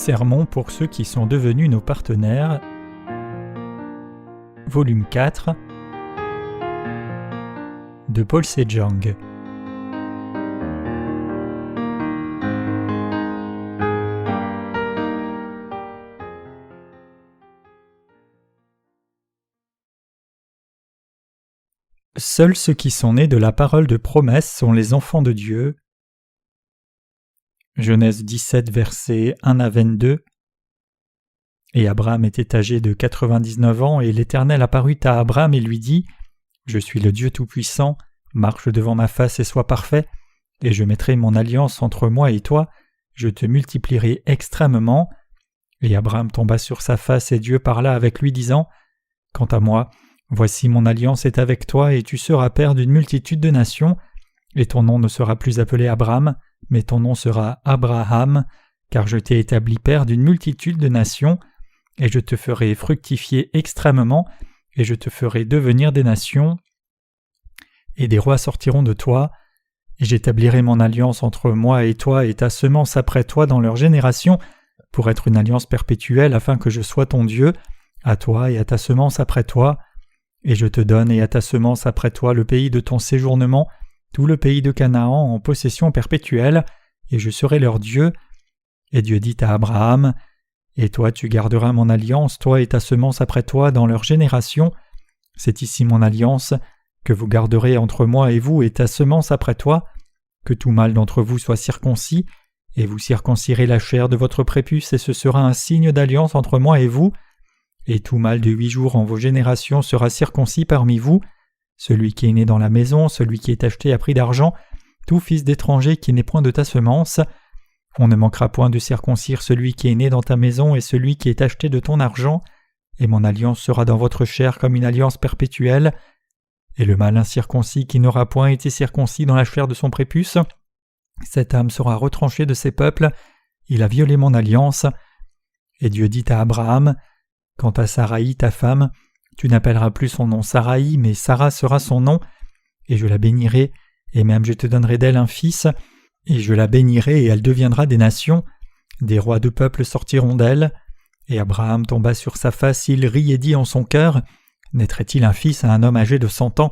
Sermons pour ceux qui sont devenus nos partenaires. Volume 4 de Paul Sejong. Seuls ceux qui sont nés de la parole de promesse sont les enfants de Dieu. Genèse 17, versets 1 à 22. Et Abraham était âgé de 99 ans, et l'Éternel apparut à Abraham et lui dit : Je suis le Dieu Tout-Puissant, marche devant ma face et sois parfait, et je mettrai mon alliance entre moi et toi, je te multiplierai extrêmement. Et Abraham tomba sur sa face, et Dieu parla avec lui, disant : Quant à moi, voici mon alliance est avec toi, et tu seras père d'une multitude de nations, et ton nom ne sera plus appelé Abraham, mais ton nom sera Abraham, car je t'ai établi père d'une multitude de nations, et je te ferai fructifier extrêmement, et je te ferai devenir des nations, et des rois sortiront de toi, et j'établirai mon alliance entre moi et toi et ta semence après toi dans leurs générations, pour être une alliance perpétuelle afin que je sois ton Dieu, à toi et à ta semence après toi, et je te donne et à ta semence après toi le pays de ton séjournement, tout le pays de Canaan en possession perpétuelle, et je serai leur Dieu. Et Dieu dit à Abraham : Et toi tu garderas mon alliance, toi et ta semence après toi, dans leurs générations. C'est ici mon alliance, que vous garderez entre moi et vous et ta semence après toi, que tout mâle d'entre vous soit circoncis, et vous circoncirez la chair de votre prépuce, et ce sera un signe d'alliance entre moi et vous. Et tout mâle de 8 jours en vos générations sera circoncis parmi vous, celui qui est né dans la maison, celui qui est acheté à prix d'argent, tout fils d'étranger qui n'est point de ta semence. On ne manquera point de circoncire celui qui est né dans ta maison et celui qui est acheté de ton argent, et mon alliance sera dans votre chair comme une alliance perpétuelle. Et le mâle incirconcis qui n'aura point été circoncis dans la chair de son prépuce, cette âme sera retranchée de ses peuples, il a violé mon alliance. Et Dieu dit à Abraham : Quant à Saraï, ta femme, tu n'appelleras plus son nom Saraï, mais Sarah sera son nom, et je la bénirai, et même je te donnerai d'elle un fils, et je la bénirai, et elle deviendra des nations, des rois de peuples sortiront d'elle. Et Abraham tomba sur sa face, il rit et dit en son cœur : Naîtrait-il un fils à un homme âgé de 100 ans ?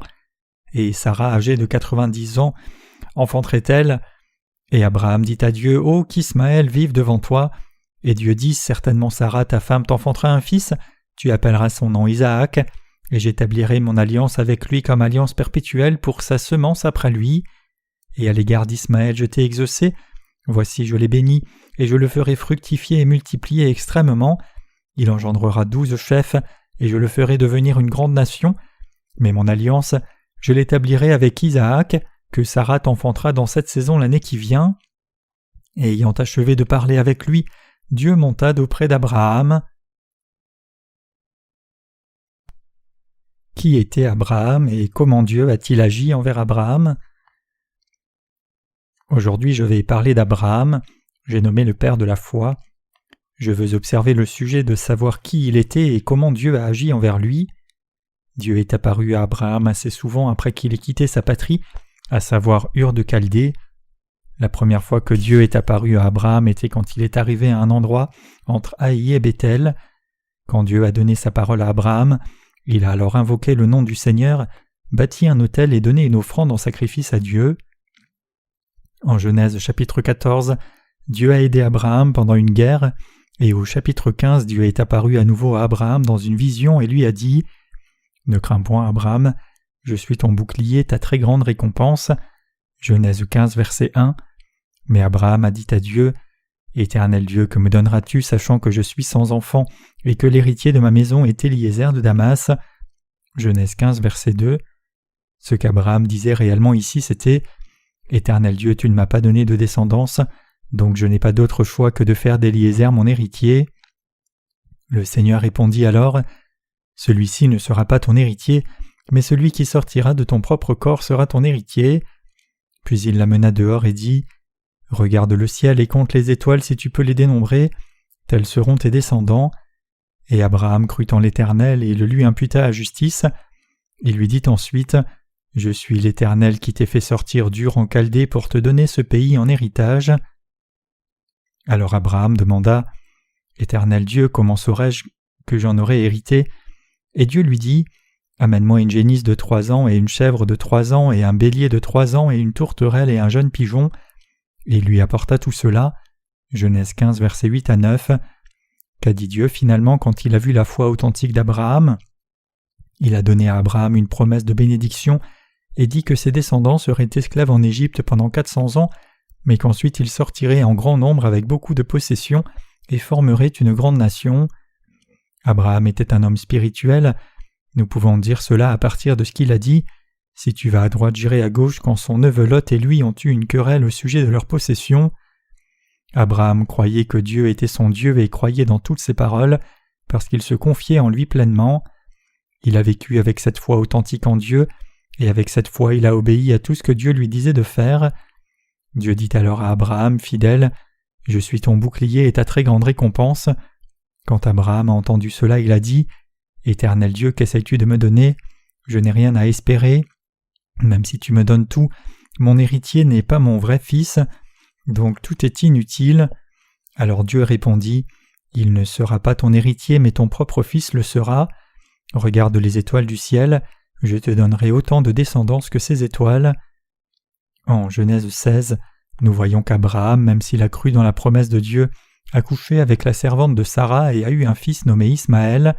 Et Sarah, âgée de 90 ans, enfanterait-elle ? Et Abraham dit à Dieu : Oh, qu'Ismaël vive devant toi. Et Dieu dit : Certainement Sarah, ta femme, t'enfantera un fils, tu appelleras son nom Isaac, et j'établirai mon alliance avec lui comme alliance perpétuelle pour sa semence après lui. Et à l'égard d'Ismaël je t'ai exaucé, voici je l'ai béni, et je le ferai fructifier et multiplier extrêmement. Il engendrera 12 chefs, et je le ferai devenir une grande nation. Mais mon alliance, je l'établirai avec Isaac, que Sarah t'enfantera dans cette saison l'année qui vient. Et ayant achevé de parler avec lui, Dieu monta d'auprès d'Abraham. Qui était Abraham et comment Dieu a-t-il agi envers Abraham ? Aujourd'hui, je vais parler d'Abraham, j'ai nommé le père de la foi. Je veux observer le sujet de savoir qui il était et comment Dieu a agi envers lui. Dieu est apparu à Abraham assez souvent après qu'il ait quitté sa patrie, à savoir Ur de Chaldée. La première fois que Dieu est apparu à Abraham était quand il est arrivé à un endroit entre Haï et Béthel. Quand Dieu a donné sa parole à Abraham, il a alors invoqué le nom du Seigneur, bâti un autel et donné une offrande en sacrifice à Dieu. En Genèse chapitre 14, Dieu a aidé Abraham pendant une guerre, et au chapitre 15, Dieu est apparu à nouveau à Abraham dans une vision et lui a dit : Ne crains point, Abraham, je suis ton bouclier, ta très grande récompense. Genèse 15, verset 1. Mais Abraham a dit à Dieu : Éternel Dieu, que me donneras-tu, sachant que je suis sans enfant, et que l'héritier de ma maison est Éliézer de Damas ? Genèse 15, verset 2. Ce qu'Abraham disait réellement ici, c'était : Éternel Dieu, tu ne m'as pas donné de descendance, donc je n'ai pas d'autre choix que de faire d'Éliézer mon héritier. Le Seigneur répondit alors : Celui-ci ne sera pas ton héritier, mais celui qui sortira de ton propre corps sera ton héritier. Puis il l'amena dehors et dit : Regarde le ciel et compte les étoiles si tu peux les dénombrer, tels seront tes descendants. Et Abraham crut en l'Éternel et le lui imputa à justice. Il lui dit ensuite : Je suis l'Éternel qui t'ai fait sortir d'Ur en Chaldée pour te donner ce pays en héritage. Alors Abraham demanda : Éternel Dieu, comment saurais-je que j'en aurais hérité ? Et Dieu lui dit, amène-moi une génisse de 3 ans et une chèvre de 3 ans et un bélier de 3 ans et une tourterelle et un jeune pigeon. Et il lui apporta tout cela. Genèse 15, versets 8 à 9. Qu'a dit Dieu finalement quand il a vu la foi authentique d'Abraham ? Il a donné à Abraham une promesse de bénédiction et dit que ses descendants seraient esclaves en Égypte pendant 400 ans, mais qu'ensuite ils sortiraient en grand nombre avec beaucoup de possessions et formeraient une grande nation. Abraham était un homme spirituel. Nous pouvons dire cela à partir de ce qu'il a dit. Si tu vas à droite, j'irai à gauche, quand son neveu Lot et lui ont eu une querelle au sujet de leurs possessions. Abraham croyait que Dieu était son Dieu et croyait dans toutes ses paroles, parce qu'il se confiait en lui pleinement. Il a vécu avec cette foi authentique en Dieu, et avec cette foi il a obéi à tout ce que Dieu lui disait de faire. Dieu dit alors à Abraham, fidèle, « Je suis ton bouclier et ta très grande récompense. » Quand Abraham a entendu cela, il a dit, « Éternel Dieu, qu'essayes-tu de me donner ? Je n'ai rien à espérer. Même si tu me donnes tout, mon héritier n'est pas mon vrai fils, donc tout est inutile. » Alors Dieu répondit, « Il ne sera pas ton héritier, mais ton propre fils le sera. Regarde les étoiles du ciel, je te donnerai autant de descendance que ces étoiles. » En Genèse 16, nous voyons qu'Abraham, même s'il a cru dans la promesse de Dieu, a couché avec la servante de Sarah et a eu un fils nommé Ismaël.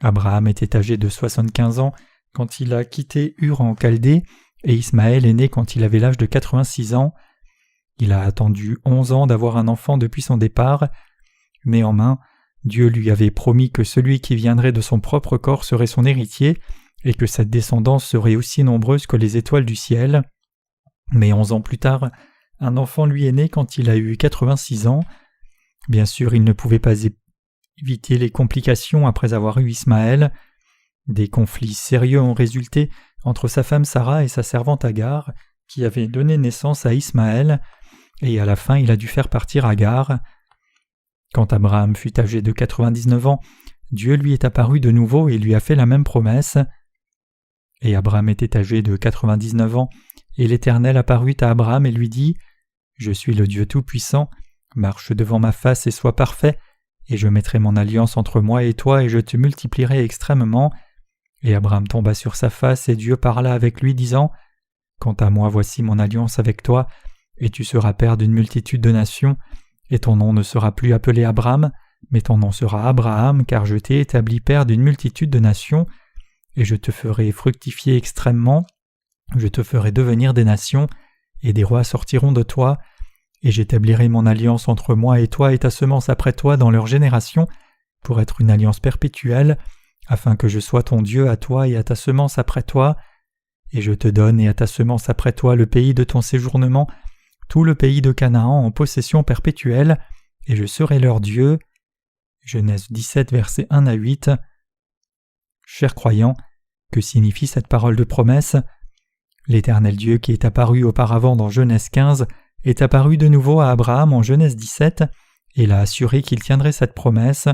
Abraham était âgé de 75 ans quand il a quitté Ur en Chaldée, et Ismaël est né quand il avait l'âge de 86 ans. Il a attendu 11 ans d'avoir un enfant depuis son départ. Néanmoins, Dieu lui avait promis que celui qui viendrait de son propre corps serait son héritier, et que cette descendance serait aussi nombreuse que les étoiles du ciel. Mais 11 ans plus tard, un enfant lui est né quand il a eu 86 ans. Bien sûr, il ne pouvait pas éviter les complications après avoir eu Ismaël. Des conflits sérieux ont résulté entre sa femme Sarah et sa servante Agar, qui avait donné naissance à Ismaël, et à la fin il a dû faire partir Agar. Quand Abraham fut âgé de 99 ans, Dieu lui est apparu de nouveau et lui a fait la même promesse. Et Abraham était âgé de 99 ans, et l'Éternel apparut à Abraham et lui dit, « Je suis le Dieu Tout-Puissant, marche devant ma face et sois parfait, et je mettrai mon alliance entre moi et toi et je te multiplierai extrêmement. » Et Abraham tomba sur sa face et Dieu parla avec lui disant, « Quant à moi, voici mon alliance avec toi, et tu seras père d'une multitude de nations, et ton nom ne sera plus appelé Abraham, mais ton nom sera Abraham, car je t'ai établi père d'une multitude de nations, et je te ferai fructifier extrêmement, je te ferai devenir des nations, et des rois sortiront de toi, et j'établirai mon alliance entre moi et toi et ta semence après toi dans leurs générations, pour être une alliance perpétuelle, afin que je sois ton Dieu à toi et à ta semence après toi, et je te donne et à ta semence après toi le pays de ton séjournement, tout le pays de Canaan en possession perpétuelle, et je serai leur Dieu. » Genèse 17, versets 1 à 8. Chers croyants, que signifie cette parole de promesse ? L'Éternel Dieu qui est apparu auparavant dans Genèse 15 est apparu de nouveau à Abraham en Genèse 17 et l'a assuré qu'il tiendrait cette promesse.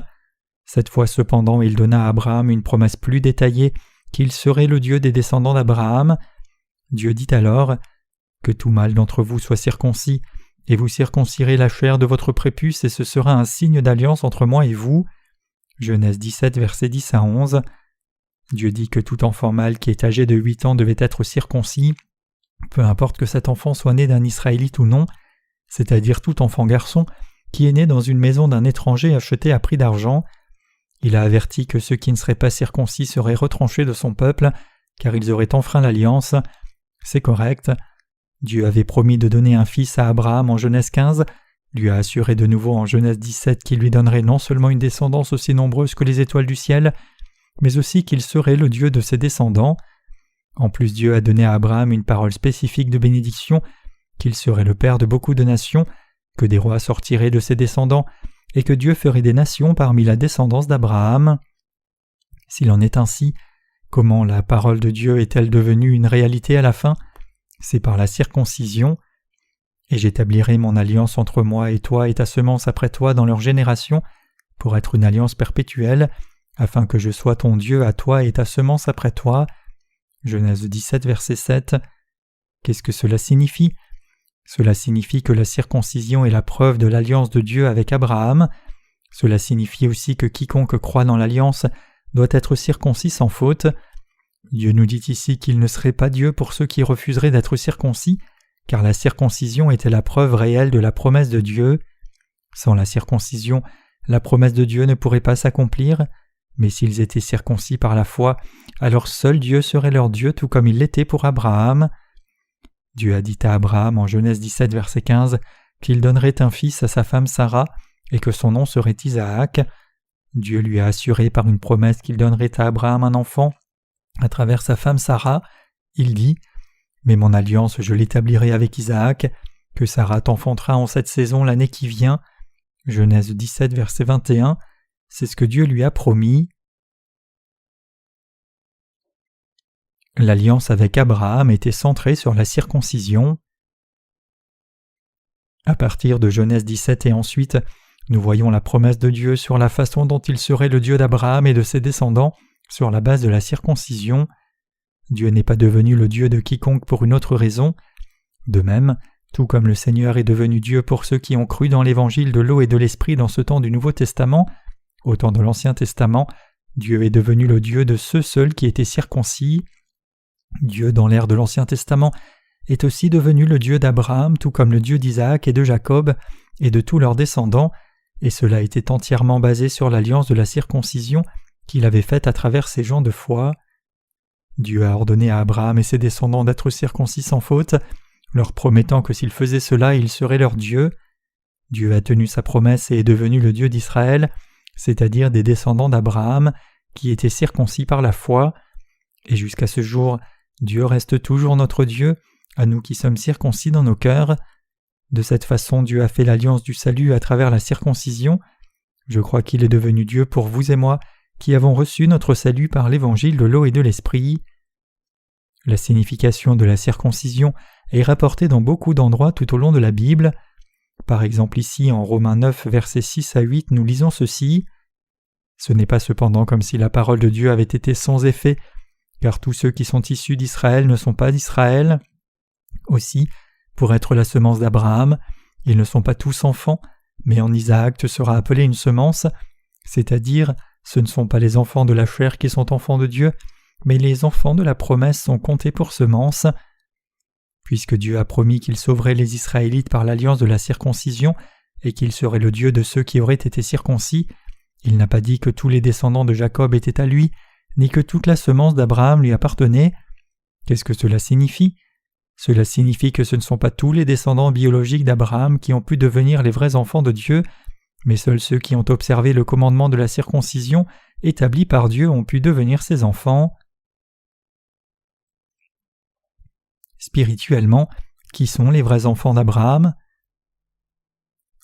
Cette fois cependant il donna à Abraham une promesse plus détaillée qu'il serait le Dieu des descendants d'Abraham. Dieu dit alors « Que tout mâle d'entre vous soit circoncis, et vous circoncirez la chair de votre prépuce, et ce sera un signe d'alliance entre moi et vous. » Genèse 17, versets 10 à 11. Dieu dit que tout enfant mâle qui est âgé de 8 ans devait être circoncis, peu importe que cet enfant soit né d'un Israélite ou non, c'est-à-dire tout enfant garçon qui est né dans une maison d'un étranger acheté à prix d'argent. Il a averti que ceux qui ne seraient pas circoncis seraient retranchés de son peuple, car ils auraient enfreint l'alliance. C'est correct. Dieu avait promis de donner un fils à Abraham en Genèse 15, lui a assuré de nouveau en Genèse 17 qu'il lui donnerait non seulement une descendance aussi nombreuse que les étoiles du ciel, mais aussi qu'il serait le Dieu de ses descendants. En plus, Dieu a donné à Abraham une parole spécifique de bénédiction, qu'il serait le père de beaucoup de nations, que des rois sortiraient de ses descendants, et que Dieu ferait des nations parmi la descendance d'Abraham. S'il en est ainsi, comment la parole de Dieu est-elle devenue une réalité à la fin ? C'est par la circoncision. « Et j'établirai mon alliance entre moi et toi et ta semence après toi dans leurs générations, pour être une alliance perpétuelle, afin que je sois ton Dieu à toi et ta semence après toi. » Genèse 17, verset 7. Qu'est-ce que cela signifie ? Cela signifie que la circoncision est la preuve de l'alliance de Dieu avec Abraham. Cela signifie aussi que quiconque croit dans l'alliance doit être circoncis sans faute. Dieu nous dit ici qu'il ne serait pas Dieu pour ceux qui refuseraient d'être circoncis, car la circoncision était la preuve réelle de la promesse de Dieu. Sans la circoncision, la promesse de Dieu ne pourrait pas s'accomplir, mais s'ils étaient circoncis par la foi, alors seul Dieu serait leur Dieu tout comme il l'était pour Abraham. Dieu a dit à Abraham en Genèse 17, verset 15, qu'il donnerait un fils à sa femme Sarah et que son nom serait Isaac. Dieu lui a assuré par une promesse qu'il donnerait à Abraham un enfant à travers sa femme Sarah. Il dit « Mais mon alliance je l'établirai avec Isaac, que Sarah t'enfantera en cette saison l'année qui vient. » Genèse 17, verset 21, c'est ce que Dieu lui a promis. L'alliance avec Abraham était centrée sur la circoncision. À partir de Genèse 17 et ensuite, nous voyons la promesse de Dieu sur la façon dont il serait le Dieu d'Abraham et de ses descendants sur la base de la circoncision. Dieu n'est pas devenu le Dieu de quiconque pour une autre raison. De même, tout comme le Seigneur est devenu Dieu pour ceux qui ont cru dans l'évangile de l'eau et de l'esprit dans ce temps du Nouveau Testament, au temps de l'Ancien Testament, Dieu est devenu le Dieu de ceux seuls qui étaient circoncis. Dieu, dans l'ère de l'Ancien Testament, est aussi devenu le Dieu d'Abraham, tout comme le Dieu d'Isaac et de Jacob, et de tous leurs descendants, et cela était entièrement basé sur l'alliance de la circoncision qu'il avait faite à travers ses gens de foi. Dieu a ordonné à Abraham et ses descendants d'être circoncis sans faute, leur promettant que s'ils faisaient cela, il serait leur Dieu. Dieu a tenu sa promesse et est devenu le Dieu d'Israël, c'est-à-dire des descendants d'Abraham, qui étaient circoncis par la foi. Et jusqu'à ce jour, Dieu reste toujours notre Dieu, à nous qui sommes circoncis dans nos cœurs. De cette façon, Dieu a fait l'alliance du salut à travers la circoncision. Je crois qu'il est devenu Dieu pour vous et moi, qui avons reçu notre salut par l'évangile de l'eau et de l'esprit. La signification de la circoncision est rapportée dans beaucoup d'endroits tout au long de la Bible. Par exemple ici en Romains 9, versets 6 à 8, nous lisons ceci. « Ce n'est pas cependant comme si la parole de Dieu avait été sans effet, car tous ceux qui sont issus d'Israël ne sont pas d'Israël. Aussi, pour être la semence d'Abraham, ils ne sont pas tous enfants, mais en Isaac te sera appelée une semence, c'est-à-dire ce ne sont pas les enfants de la chair qui sont enfants de Dieu, mais les enfants de la promesse sont comptés pour semences. Puisque Dieu a promis qu'il sauverait les Israélites par l'alliance de la circoncision et qu'il serait le Dieu de ceux qui auraient été circoncis, il n'a pas dit que tous les descendants de Jacob étaient à lui, ni que toute la semence d'Abraham lui appartenait. Qu'est-ce que cela signifie ? Cela signifie que ce ne sont pas tous les descendants biologiques d'Abraham qui ont pu devenir les vrais enfants de Dieu, mais seuls ceux qui ont observé le commandement de la circoncision établi par Dieu ont pu devenir ses enfants. Spirituellement, qui sont les vrais enfants d'Abraham ?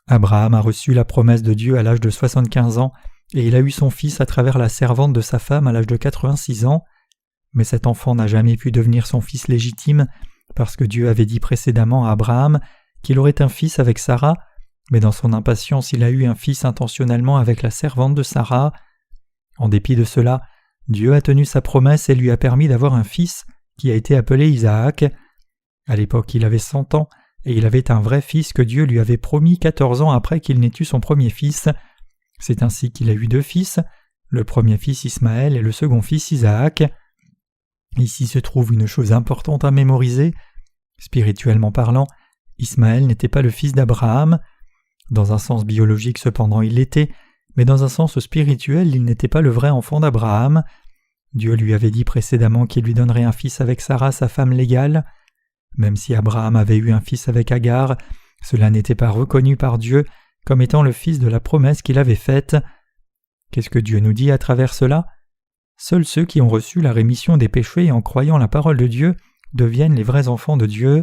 Abraham a reçu la promesse de Dieu à l'âge de 75 ans et il a eu son fils à travers la servante de sa femme à l'âge de 86 ans. Mais cet enfant n'a jamais pu devenir son fils légitime parce que Dieu avait dit précédemment à Abraham qu'il aurait un fils avec Sarah, mais dans son impatience il a eu un fils intentionnellement avec la servante de Sarah. En dépit de cela, Dieu a tenu sa promesse et lui a permis d'avoir un fils qui a été appelé Isaac. À l'époque, il avait 100 ans et il avait un vrai fils que Dieu lui avait promis 14 ans après qu'il n'ait eu son premier fils. C'est ainsi qu'il a eu 2 fils, le premier fils Ismaël et le second fils Isaac. Ici se trouve une chose importante à mémoriser. Spirituellement parlant, Ismaël n'était pas le fils d'Abraham. Dans un sens biologique cependant il l'était, mais dans un sens spirituel il n'était pas le vrai enfant d'Abraham. Dieu lui avait dit précédemment qu'il lui donnerait un fils avec Sarah, sa femme légale. Même si Abraham avait eu un fils avec Agar, cela n'était pas reconnu par Dieu comme étant le fils de la promesse qu'il avait faite. Qu'est-ce que Dieu nous dit à travers cela ? Seuls ceux qui ont reçu la rémission des péchés en croyant la parole de Dieu deviennent les vrais enfants de Dieu.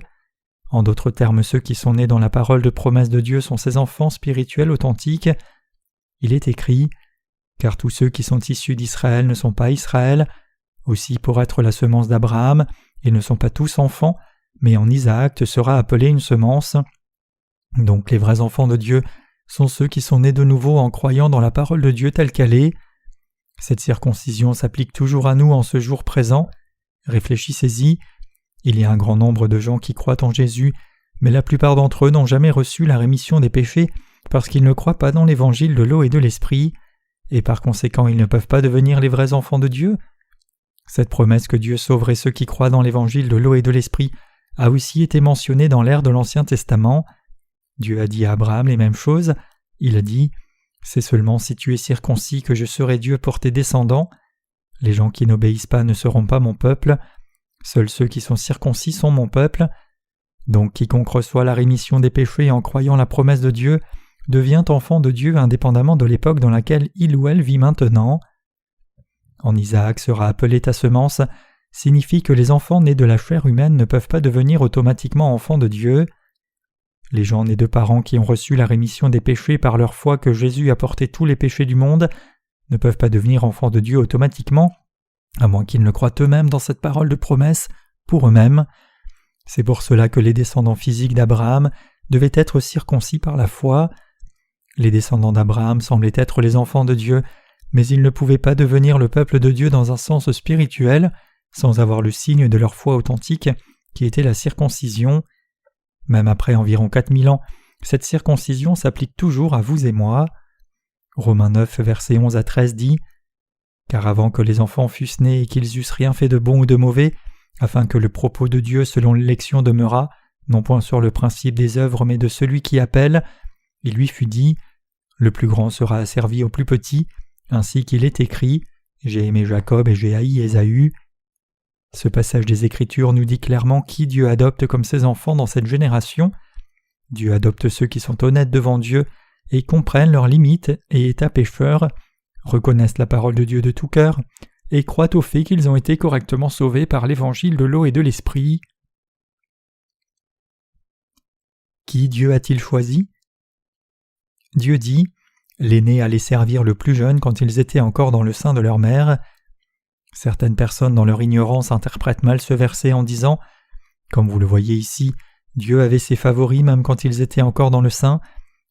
En d'autres termes, ceux qui sont nés dans la parole de promesse de Dieu sont ses enfants spirituels authentiques. Il est écrit « Car tous ceux qui sont issus d'Israël ne sont pas Israël. Aussi pour être la semence d'Abraham, ils ne sont pas tous enfants, mais en Isaac te sera appelée une semence. » Donc les vrais enfants de Dieu sont ceux qui sont nés de nouveau en croyant dans la parole de Dieu telle qu'elle est. Cette circoncision s'applique toujours à nous en ce jour présent. Réfléchissez-y. Il y a un grand nombre de gens qui croient en Jésus, mais la plupart d'entre eux n'ont jamais reçu la rémission des péchés parce qu'ils ne croient pas dans l'évangile de l'eau et de l'esprit, et par conséquent ils ne peuvent pas devenir les vrais enfants de Dieu. Cette promesse que Dieu sauverait ceux qui croient dans l'évangile de l'eau et de l'esprit a aussi été mentionnée dans l'ère de l'Ancien Testament. Dieu a dit à Abraham les mêmes choses. Il a dit « C'est seulement si tu es circoncis que je serai Dieu pour tes descendants. Les gens qui n'obéissent pas ne seront pas mon peuple. Seuls ceux qui sont circoncis sont mon peuple. Donc quiconque reçoit la rémission des péchés en croyant la promesse de Dieu devient enfant de Dieu indépendamment de l'époque dans laquelle il ou elle vit maintenant. En Isaac sera appelé ta semence signifie que les enfants nés de la chair humaine ne peuvent pas devenir automatiquement enfants de Dieu. Les gens nés de parents qui ont reçu la rémission des péchés par leur foi que Jésus a porté tous les péchés du monde ne peuvent pas devenir enfants de Dieu automatiquement, à moins qu'ils ne croient eux-mêmes dans cette parole de promesse pour eux-mêmes. C'est pour cela que les descendants physiques d'Abraham devaient être circoncis par la foi. Les descendants d'Abraham semblaient être les enfants de Dieu, mais ils ne pouvaient pas devenir le peuple de Dieu dans un sens spirituel sans avoir le signe de leur foi authentique qui était la circoncision. Même après environ 4000 ans, cette circoncision s'applique toujours à vous et moi. Romains 9, versets 11 à 13 dit « Car avant que les enfants fussent nés et qu'ils eussent rien fait de bon ou de mauvais, afin que le propos de Dieu selon l'élection demeurât, non point sur le principe des œuvres mais de celui qui appelle, il lui fut dit « Le plus grand sera asservi au plus petit, ainsi qu'il est écrit « J'ai aimé Jacob et j'ai haï Ésaü ». Ce passage des Écritures nous dit clairement qui Dieu adopte comme ses enfants dans cette génération. Dieu adopte ceux qui sont honnêtes devant Dieu et comprennent leurs limites et états pécheurs, reconnaissent la parole de Dieu de tout cœur et croient au fait qu'ils ont été correctement sauvés par l'évangile de l'eau et de l'esprit. Qui Dieu a-t-il choisi? Dieu dit « L'aîné allait servir le plus jeune quand ils étaient encore dans le sein de leur mère ». Certaines personnes dans leur ignorance interprètent mal ce verset en disant « Comme vous le voyez ici, Dieu avait ses favoris même quand ils étaient encore dans le sein.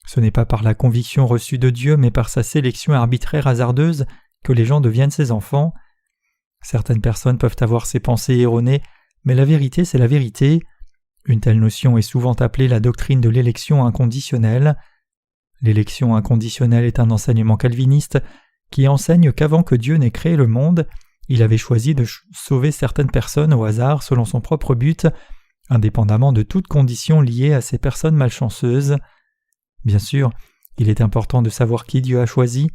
Ce n'est pas par la conviction reçue de Dieu mais par sa sélection arbitraire hasardeuse que les gens deviennent ses enfants. » Certaines personnes peuvent avoir ces pensées erronées, mais la vérité c'est la vérité. Une telle notion est souvent appelée la doctrine de l'élection inconditionnelle. L'élection inconditionnelle est un enseignement calviniste qui enseigne qu'avant que Dieu n'ait créé le monde, il avait choisi de sauver certaines personnes au hasard selon son propre but, indépendamment de toute condition liée à ces personnes malchanceuses. Bien sûr, il est important de savoir qui Dieu a choisi.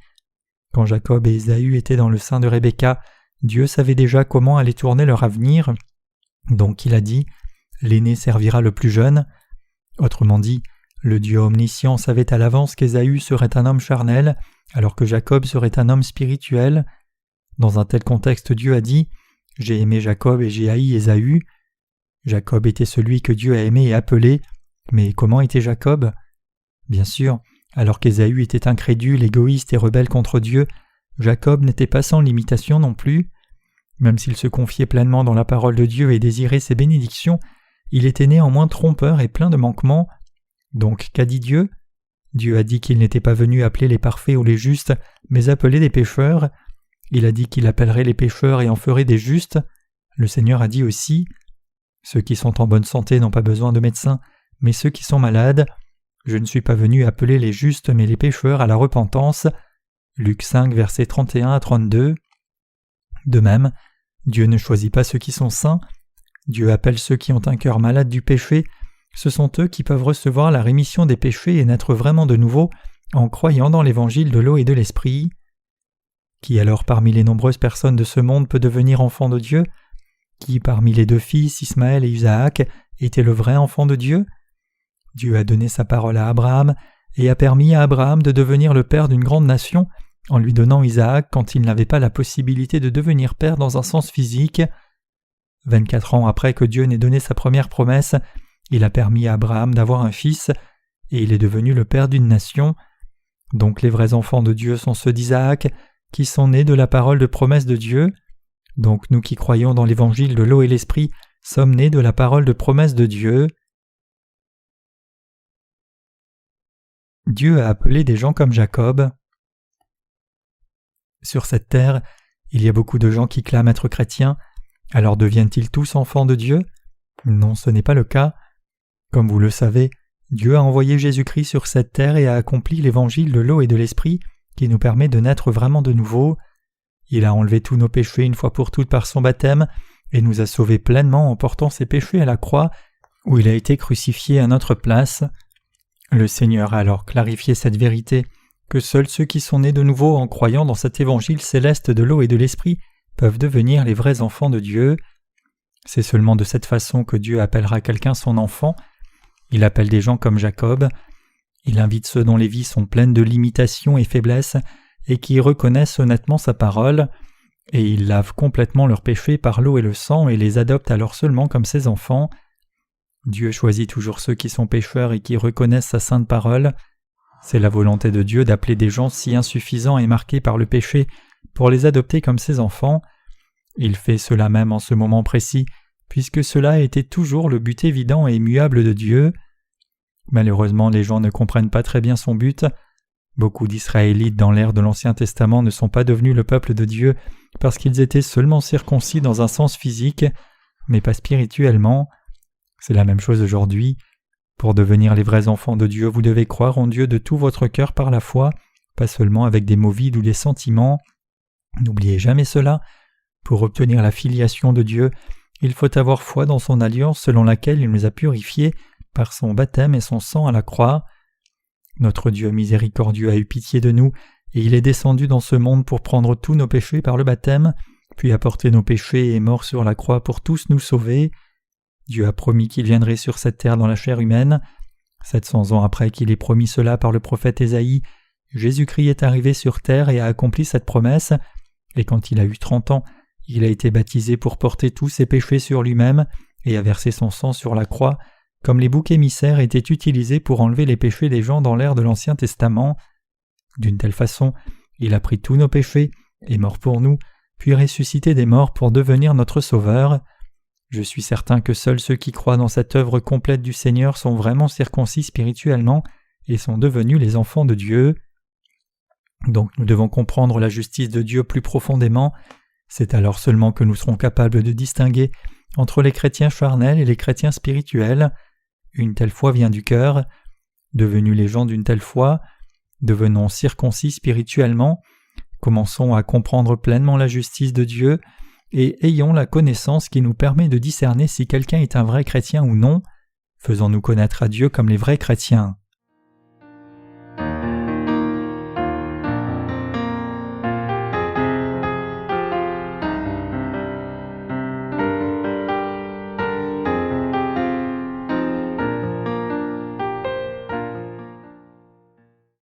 Quand Jacob et Ésaü étaient dans le sein de Rebecca, Dieu savait déjà comment allait tourner leur avenir. Donc il a dit « L'aîné servira le plus jeune ». Autrement dit, le Dieu omniscient savait à l'avance qu'Ésaü serait un homme charnel, alors que Jacob serait un homme spirituel. Dans un tel contexte, Dieu a dit « J'ai aimé Jacob et j'ai haï Ésaü ». Jacob était celui que Dieu a aimé et appelé, mais comment était Jacob? Bien sûr, alors qu'Ésaü était incrédule, égoïste et rebelle contre Dieu, Jacob n'était pas sans limitation non plus. Même s'il se confiait pleinement dans la parole de Dieu et désirait ses bénédictions, il était néanmoins trompeur et plein de manquements. Donc qu'a dit Dieu? Dieu a dit qu'il n'était pas venu appeler les parfaits ou les justes, mais appeler des pécheurs. Il a dit qu'il appellerait les pécheurs et en ferait des justes. Le Seigneur a dit aussi « Ceux qui sont en bonne santé n'ont pas besoin de médecin, mais ceux qui sont malades. Je ne suis pas venu appeler les justes mais les pécheurs à la repentance. » Luc 5, versets 31 à 32. De même, Dieu ne choisit pas ceux qui sont saints. Dieu appelle ceux qui ont un cœur malade du péché. Ce sont eux qui peuvent recevoir la rémission des péchés et naître vraiment de nouveau en croyant dans l'évangile de l'eau et de l'esprit. Qui alors parmi les nombreuses personnes de ce monde peut devenir enfant de Dieu? Qui parmi les deux fils, Ismaël et Isaac, était le vrai enfant de Dieu? Dieu a donné sa parole à Abraham et a permis à Abraham de devenir le père d'une grande nation en lui donnant Isaac quand il n'avait pas la possibilité de devenir père dans un sens physique. 24 ans après que Dieu n'ait donné sa première promesse, il a permis à Abraham d'avoir un fils et il est devenu le père d'une nation. Donc les vrais enfants de Dieu sont ceux d'Isaac qui sont nés de la parole de promesse de Dieu. Donc nous qui croyons dans l'évangile de l'eau et l'esprit sommes nés de la parole de promesse de Dieu. Dieu a appelé des gens comme Jacob. Sur cette terre, il y a beaucoup de gens qui clament être chrétiens. Alors deviennent-ils tous enfants de Dieu? Non, ce n'est pas le cas. Comme vous le savez, Dieu a envoyé Jésus-Christ sur cette terre et a accompli l'évangile de l'eau et de l'esprit qui nous permet de naître vraiment de nouveau. Il a enlevé tous nos péchés une fois pour toutes par son baptême et nous a sauvés pleinement en portant ses péchés à la croix où il a été crucifié à notre place. Le Seigneur a alors clarifié cette vérité que seuls ceux qui sont nés de nouveau en croyant dans cet évangile céleste de l'eau et de l'esprit peuvent devenir les vrais enfants de Dieu. C'est seulement de cette façon que Dieu appellera quelqu'un son enfant. Il appelle des gens comme Jacob. Il invite ceux dont les vies sont pleines de limitations et faiblesses et qui reconnaissent honnêtement sa parole, et il lave complètement leurs péchés par l'eau et le sang et les adopte alors seulement comme ses enfants. Dieu choisit toujours ceux qui sont pécheurs et qui reconnaissent sa sainte parole. C'est la volonté de Dieu d'appeler des gens si insuffisants et marqués par le péché pour les adopter comme ses enfants. Il fait cela même en ce moment précis, puisque cela a été toujours le but évident et immuable de Dieu. Malheureusement, les gens ne comprennent pas très bien son but. Beaucoup d'Israélites dans l'ère de l'Ancien Testament ne sont pas devenus le peuple de Dieu parce qu'ils étaient seulement circoncis dans un sens physique, mais pas spirituellement. C'est la même chose aujourd'hui. Pour devenir les vrais enfants de Dieu, vous devez croire en Dieu de tout votre cœur par la foi, pas seulement avec des mots vides ou des sentiments. N'oubliez jamais cela. Pour obtenir la filiation de Dieu, il faut avoir foi dans son alliance selon laquelle il nous a purifiés par son baptême et son sang à la croix. Notre Dieu miséricordieux a eu pitié de nous, et il est descendu dans ce monde pour prendre tous nos péchés par le baptême, puis a porté nos péchés et est mort sur la croix pour tous nous sauver. Dieu a promis qu'il viendrait sur cette terre dans la chair humaine. 700 ans après qu'il ait promis cela par le prophète Ésaïe, Jésus-Christ est arrivé sur terre et a accompli cette promesse, et quand il a eu 30 ans, il a été baptisé pour porter tous ses péchés sur lui-même et a versé son sang sur la croix, comme les boucs émissaires étaient utilisés pour enlever les péchés des gens dans l'ère de l'Ancien Testament. D'une telle façon, il a pris tous nos péchés, est mort pour nous, puis ressuscité des morts pour devenir notre Sauveur. Je suis certain que seuls ceux qui croient dans cette œuvre complète du Seigneur sont vraiment circoncis spirituellement et sont devenus les enfants de Dieu. Donc nous devons comprendre la justice de Dieu plus profondément. C'est alors seulement que nous serons capables de distinguer entre les chrétiens charnels et les chrétiens spirituels. Une telle foi vient du cœur. Devenus les gens d'une telle foi, devenons circoncis spirituellement, commençons à comprendre pleinement la justice de Dieu et ayons la connaissance qui nous permet de discerner si quelqu'un est un vrai chrétien ou non. Faisons-nous connaître à Dieu comme les vrais chrétiens.